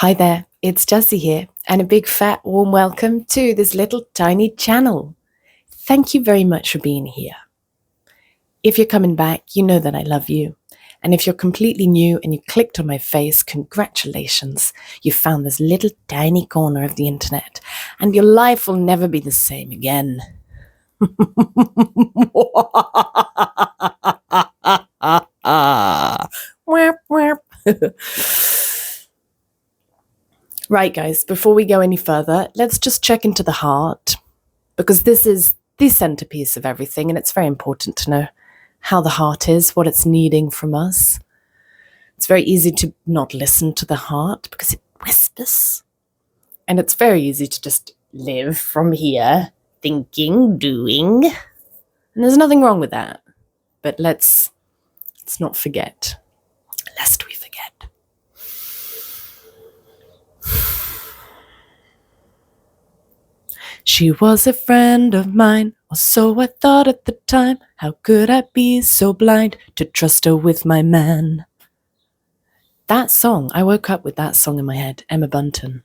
Hi there, it's Jessie here, and a big fat warm welcome to this little tiny channel. Thank you very much for being here. If you're coming back, you know that I love you. And if you're completely new and you clicked on my face, congratulations. You found this little tiny corner of the internet, and your life will never be the same again. Right, guys, before we go any further, let's just check into the heart, because this is the centerpiece of everything, and it's very important to know how the heart is, what it's needing from us. It's very easy to not listen to the heart because it whispers, and it's very easy to just live from here, thinking, doing, and there's nothing wrong with that. But let's not forget, lest we forget. She was a friend of mine, or so I thought at the time. How could I be so blind to trust her with my man? That song, I woke up with that song in my head, Emma Bunton.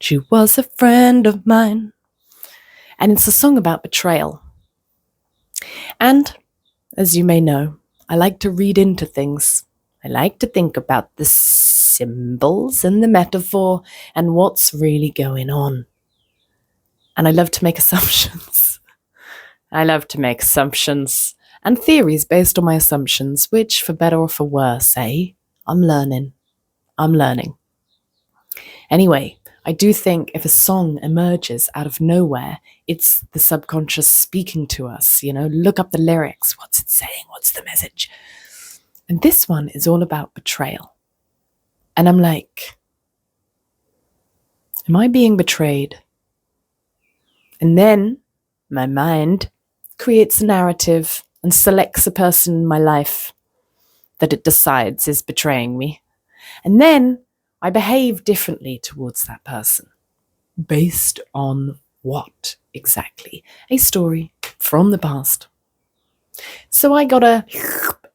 She was a friend of mine. And it's a song about betrayal. And, as you may know, I like to read into things. I like to think about the symbols and the metaphor and what's really going on. And I love to make assumptions. I love to make assumptions and theories based on my assumptions, which, for better or for worse, I'm learning. Anyway, I do think if a song emerges out of nowhere, it's the subconscious speaking to us, look up the lyrics. What's it saying? What's the message? And this one is all about betrayal. And I'm like, am I being betrayed? And then my mind creates a narrative and selects a person in my life that it decides is betraying me. And then I behave differently towards that person. Based on what exactly? A story from the past. So I gotta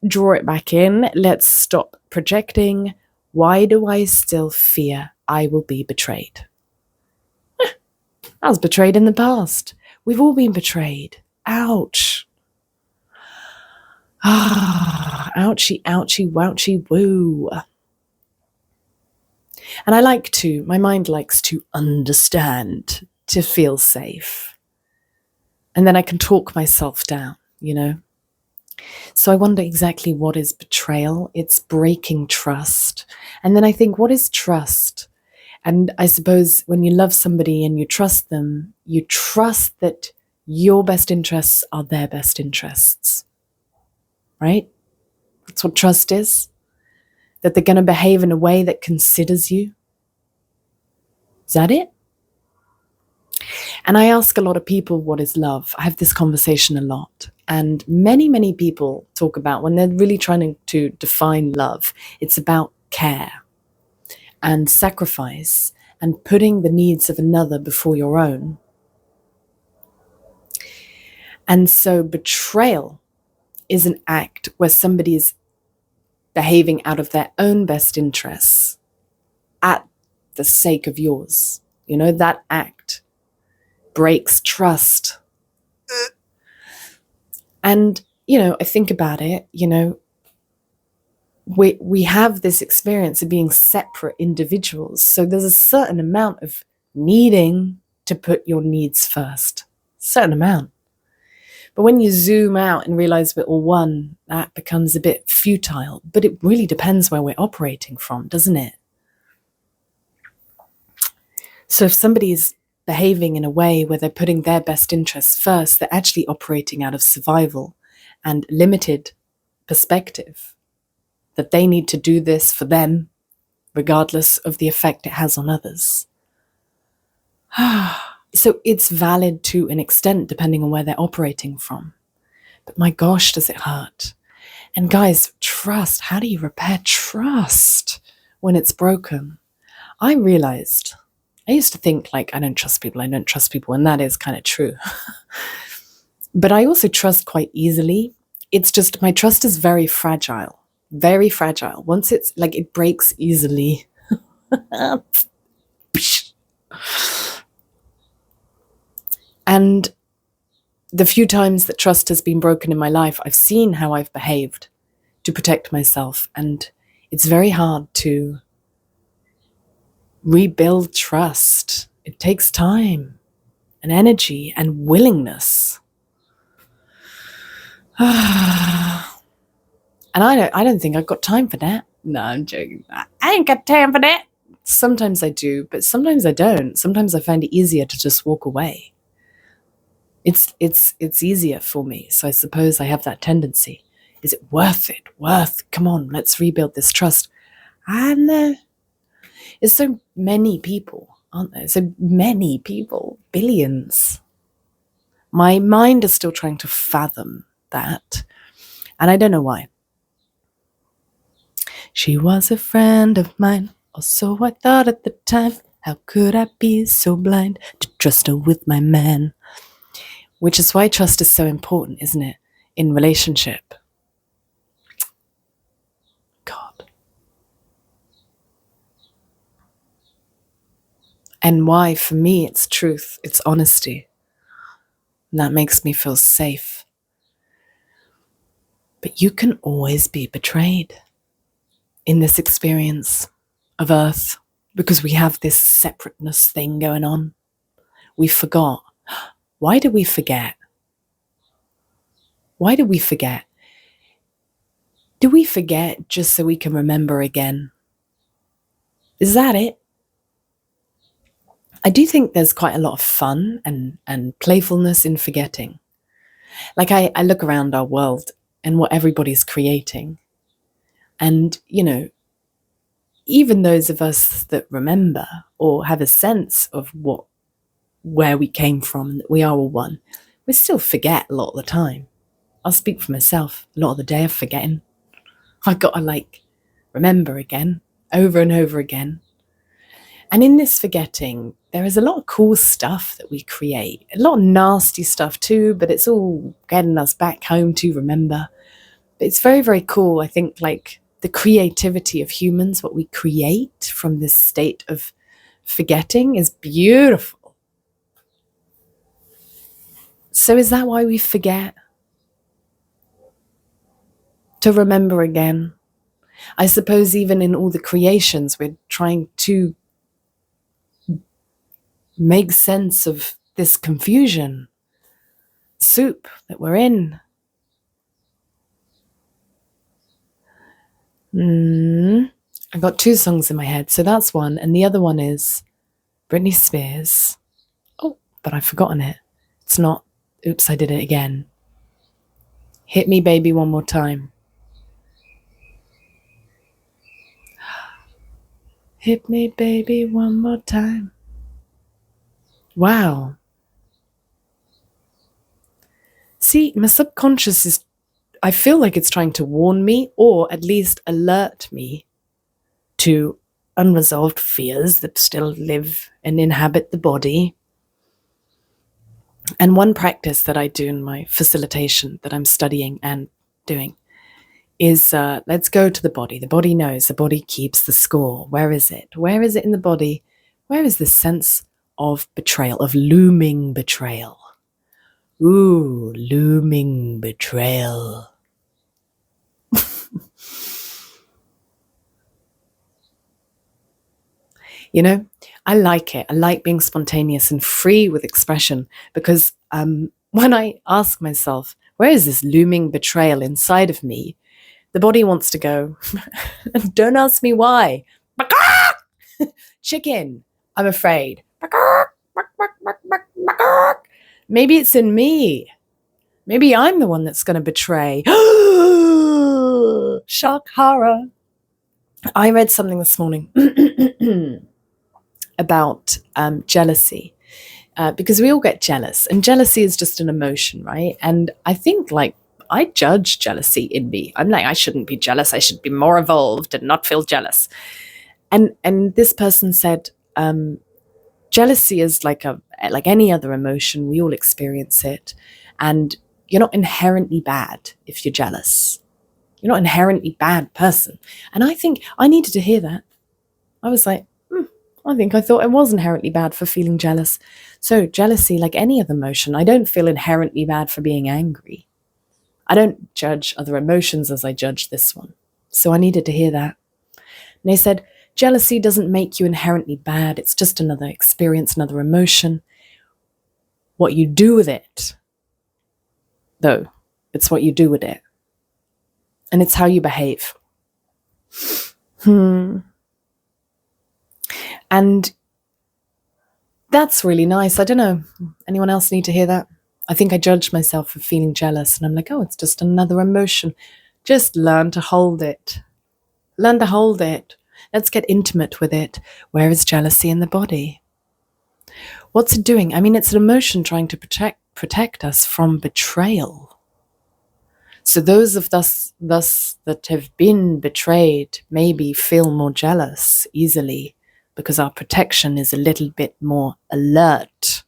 draw it back in. Let's stop projecting. Why do I still fear I will be betrayed? I was betrayed in the past. We've all been betrayed. Ouch. Ouchie, ouchie, wouchie, woo. And my mind likes to understand, to feel safe. And then I can talk myself down, So I wonder exactly what is betrayal. It's breaking trust. And then I think, what is trust? And I suppose when you love somebody and you trust them, you trust that your best interests are their best interests. Right? That's what trust is. That they're going to behave in a way that considers you. Is that it? And I ask a lot of people, what is love? I have this conversation a lot. And many, many people talk about, when they're really trying to define love, it's about care and sacrifice and putting the needs of another before your own. And so betrayal is an act where somebody is behaving out of their own best interests at the sake of yours. That act breaks trust. And, I think about it, we have this experience of being separate individuals. So there's a certain amount of needing to put your needs first. Certain amount. But when you zoom out and realize we're all one, that becomes a bit futile. But it really depends where we're operating from, doesn't it? So if somebody's behaving in a way where they're putting their best interests first, they're actually operating out of survival and limited perspective. That they need to do this for them, regardless of the effect it has on others. So it's valid to an extent, depending on where they're operating from. But my gosh, does it hurt? And guys, trust. How do you repair trust when it's broken? I realized, I used to think I don't trust people, and that is kind of true. But I also trust quite easily. It's just my trust is very fragile. Very fragile. Once it's it breaks easily. And the few times that trust has been broken in my life, I've seen how I've behaved to protect myself. And it's very hard to rebuild trust. It takes time and energy and willingness. And I don't think I've got time for that. No, I'm joking. I ain't got time for that. Sometimes I do, but sometimes I don't. Sometimes I find it easier to just walk away. It's easier for me. So I suppose I have that tendency. Is it worth it? Come on, let's rebuild this trust. I know. There's so many people, aren't there? So many people, billions. My mind is still trying to fathom that. And I don't know why. She was a friend of mine, or so I thought at the time. How could I be so blind to trust her with my man? Which is why trust is so important, isn't it? In relationship. God. And why, for me, it's truth, it's honesty. And that makes me feel safe. But you can always be betrayed in this experience of Earth because we have this separateness thing going on. We forgot. Why did we forget? Why did we forget? Do we forget just so we can remember again? Is that it? I do think there's quite a lot of fun and playfulness in forgetting. Like I look around our world and what everybody's creating. And, even those of us that remember or have a sense of where we came from, that we are all one, we still forget a lot of the time. I'll speak for myself. A lot of the day I'm forgetting. I've got to remember again, over and over again. And in this forgetting, there is a lot of cool stuff that we create. A lot of nasty stuff too, but it's all getting us back home to remember. But it's very, very cool. I think the creativity of humans, what we create from this state of forgetting is beautiful. So is that why we forget? To remember again. I suppose even in all the creations, we're trying to make sense of this confusion soup that we're in. I've got two songs in my head, so that's one, and the other one is Britney Spears. Oh, but I've forgotten it. It's not, oops, I did it again. Hit Me Baby One More Time. Hit me baby one more time. Wow. See, my subconscious I feel like it's trying to warn me or at least alert me to unresolved fears that still live and inhabit the body. And one practice that I do in my facilitation that I'm studying and doing is let's go to the body. The body knows. The body keeps the score. Where is it? Where is it in the body? Where is this sense of betrayal, of looming betrayal? Ooh, looming betrayal. I like it. I like being spontaneous and free with expression because when I ask myself, where is this looming betrayal inside of me? The body wants to go, don't ask me why. Chicken, I'm afraid. Maybe it's in me. Maybe I'm the one that's going to betray. Shock, horror. I read something this morning about jealousy. Because we all get jealous, and jealousy is just an emotion, right? And I think I judge jealousy in me. I'm like, I shouldn't be jealous. I should be more evolved and not feel jealous. And this person said, jealousy is like any other emotion. We all experience it. And you're not inherently bad if you're jealous. You're not an inherently bad person. And I think I needed to hear that. I was like, I think I thought I was inherently bad for feeling jealous. So, jealousy, like any other emotion, I don't feel inherently bad for being angry. I don't judge other emotions as I judge this one. So, I needed to hear that. And they said, jealousy doesn't make you inherently bad. It's just another experience, another emotion. What you do with it, though, it's what you do with it. And it's how you behave. And that's really nice. I don't know. Anyone else need to hear that? I think I judged myself for feeling jealous. And I'm like, oh, it's just another emotion. Just learn to hold it. Learn to hold it. Let's get intimate with it. Where is jealousy in the body? What's it doing? I mean, it's an emotion trying to protect us from betrayal. So those of us that have been betrayed maybe feel more jealous easily because our protection is a little bit more alert.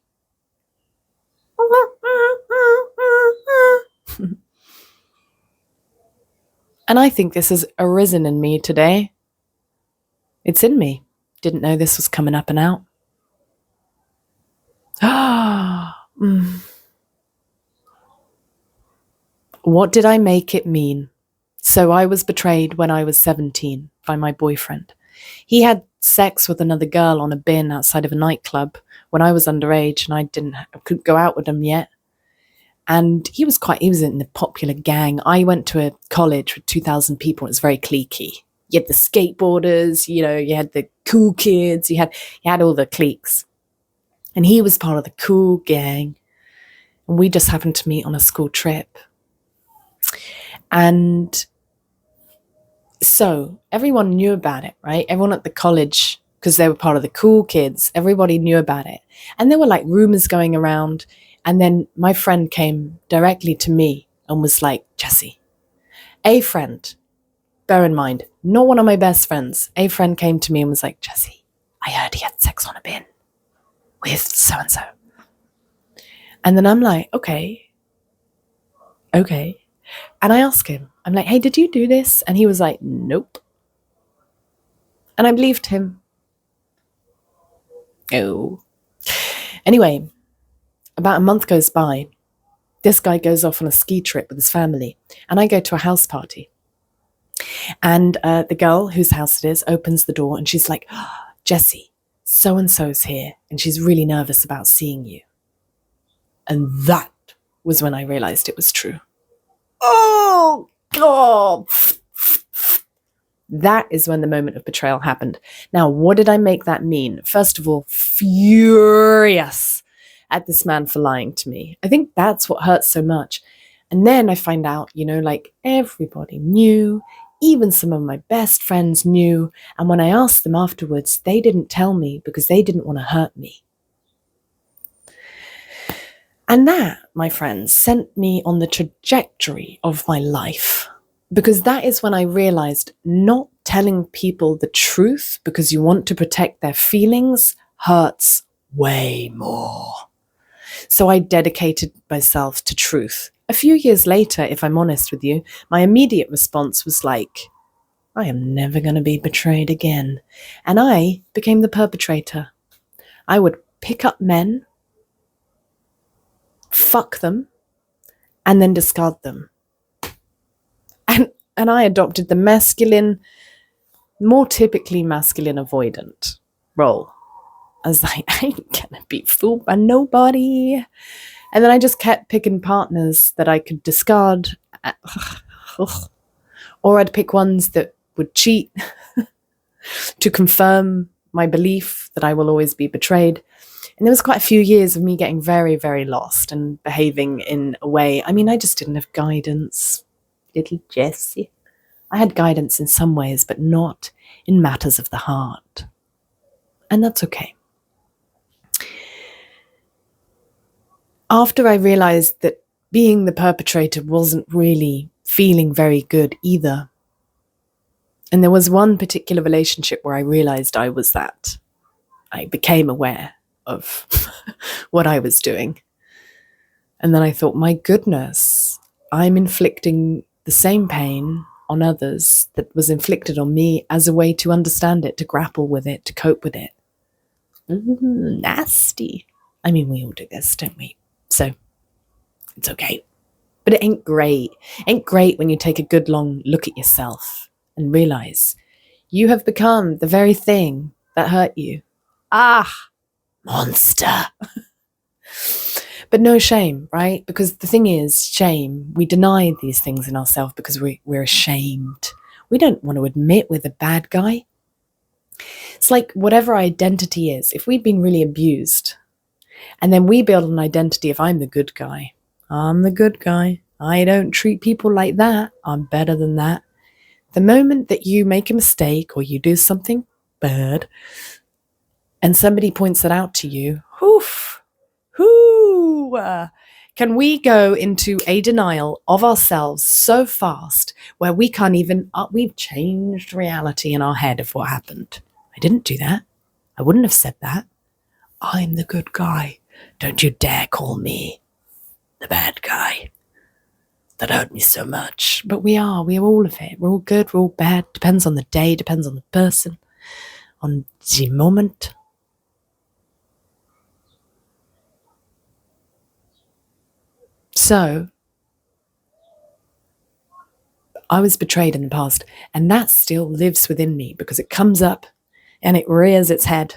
And I think this has arisen in me today. It's in me. Didn't know this was coming up and out. What did I make it mean? So I was betrayed when I was 17 by my boyfriend. He had sex with another girl on a bin outside of a nightclub when I was underage and I couldn't go out with him yet. And he was in the popular gang. I went to a college with 2,000 people. It was very cliquey. You had the skateboarders, you had the cool kids, you had all the cliques. And he was part of the cool gang. And we just happened to meet on a school trip. And so everyone knew about it, right? Everyone at the college, because they were part of the cool kids, everybody knew about it. And there were like rumors going around. And then my friend came directly to me and was like, Jessie, a friend, bear in mind, not one of my best friends, a friend came to me and was like, Jessie, I heard he had sex on a bin with so-and-so. And then I'm like, okay. And I asked him, I'm like, hey, did you do this? And he was like, nope. And I believed him. Oh. Anyway, about a month goes by. This guy goes off on a ski trip with his family. And I go to a house party. And the girl whose house it is opens the door and she's like, oh, Jessie, so-and-so's here. And she's really nervous about seeing you. And that was when I realized it was true. Oh, God. That is when the moment of betrayal happened. Now, what did I make that mean? First of all, furious at this man for lying to me. I think that's what hurts so much. And then I find out, like everybody knew, even some of my best friends knew. And when I asked them afterwards, they didn't tell me because they didn't want to hurt me. And that, my friends, sent me on the trajectory of my life. Because that is when I realized not telling people the truth because you want to protect their feelings hurts way more. So I dedicated myself to truth. A few years later, if I'm honest with you, my immediate response was like, I am never going to be betrayed again. And I became the perpetrator. I would pick up men, fuck them, and then discard them. And I adopted the masculine, more typically masculine avoidant role. I was like, I ain't gonna be fooled by nobody. And then I just kept picking partners that I could discard. Or I'd pick ones that would cheat to confirm my belief that I will always be betrayed. And there was quite a few years of me getting very, very lost and behaving in a way. I mean, I just didn't have guidance. Little Jessie. I had guidance in some ways, but not in matters of the heart. And that's okay. After I realized that being the perpetrator wasn't really feeling very good either. And there was one particular relationship where I realized I was that. I became aware of what I was doing. And then I thought, my goodness, I'm inflicting the same pain on others that was inflicted on me as a way to understand it, to grapple with it, to cope with it. Nasty. I mean, we all do this, don't we? So it's okay. But it ain't great. Ain't great when you take a good long look at yourself and realize you have become the very thing that hurt you. Ah, monster. But no shame, right? Because the thing is, shame, we deny these things in ourselves because we're ashamed. We don't want to admit we're the bad guy. It's like whatever identity is, if we've been really abused, and then we build an identity of I'm the good guy. I'm the good guy. I don't treat people like that. I'm better than that. The moment that you make a mistake or you do something bad and somebody points it out to you, can we go into a denial of ourselves so fast where we can't even, we've changed reality in our head of what happened. I didn't do that. I wouldn't have said that. I'm the good guy. Don't you dare call me the bad guy. That hurt me so much. But we're all of it. We're all good, we're all bad. Depends on the day, depends on the person, on the moment. So, I was betrayed in the past, and that still lives within me because it comes up and it rears its head.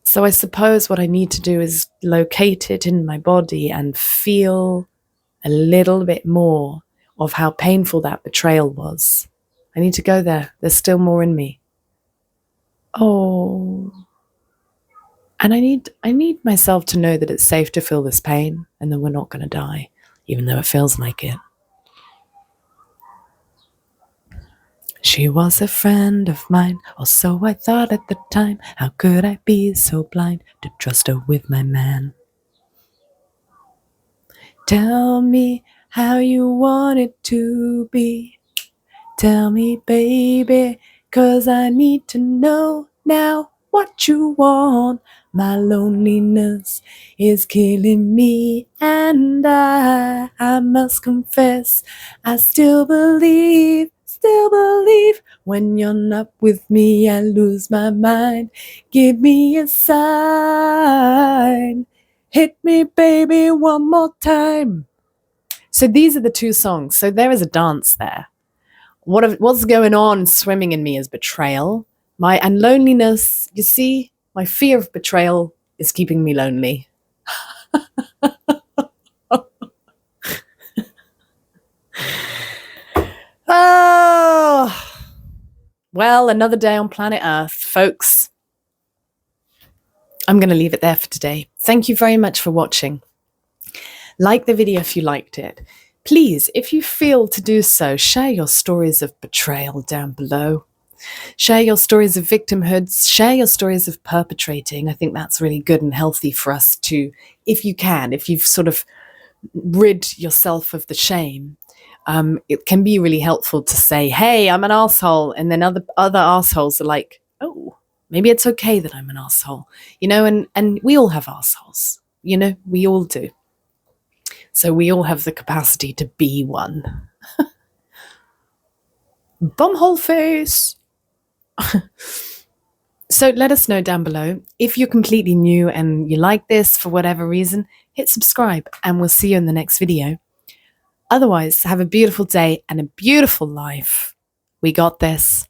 So I suppose what I need to do is locate it in my body and feel a little bit more of how painful that betrayal was. I need to go there. There's still more in me. Oh. And I need myself to know that it's safe to feel this pain and that we're not going to die, even though it feels like it. She was a friend of mine, or so I thought at the time. How could I be so blind to trust her with my man? Tell me how you want it to be. Tell me, baby, 'cause I need to know now what you want. My loneliness is killing me, and I must confess, I still believe when you're not with me, I lose my mind. Give me a sign. Hit me, baby, one more time. So these are the two songs. So there is a dance there. What's going on swimming in me is betrayal. And loneliness, you see, my fear of betrayal is keeping me lonely. Oh, well, another day on planet Earth, folks. I'm going to leave it there for today. Thank you very much for watching. Like the video if you liked it. Please, if you feel to do so, share your stories of betrayal down below. Share your stories of victimhoods. Share your stories of perpetrating. I think that's really good and healthy for us to, if you've sort of rid yourself of the shame, it can be really helpful to say, hey, I'm an asshole. And then other assholes are like, oh, maybe it's okay that I'm an asshole. And we all have assholes. We all do. So we all have the capacity to be one. Bumhole face. So let us know down below. If you're completely new and you like this for whatever reason, hit subscribe and we'll see you in the next video. Otherwise, have a beautiful day and a beautiful life. We got this.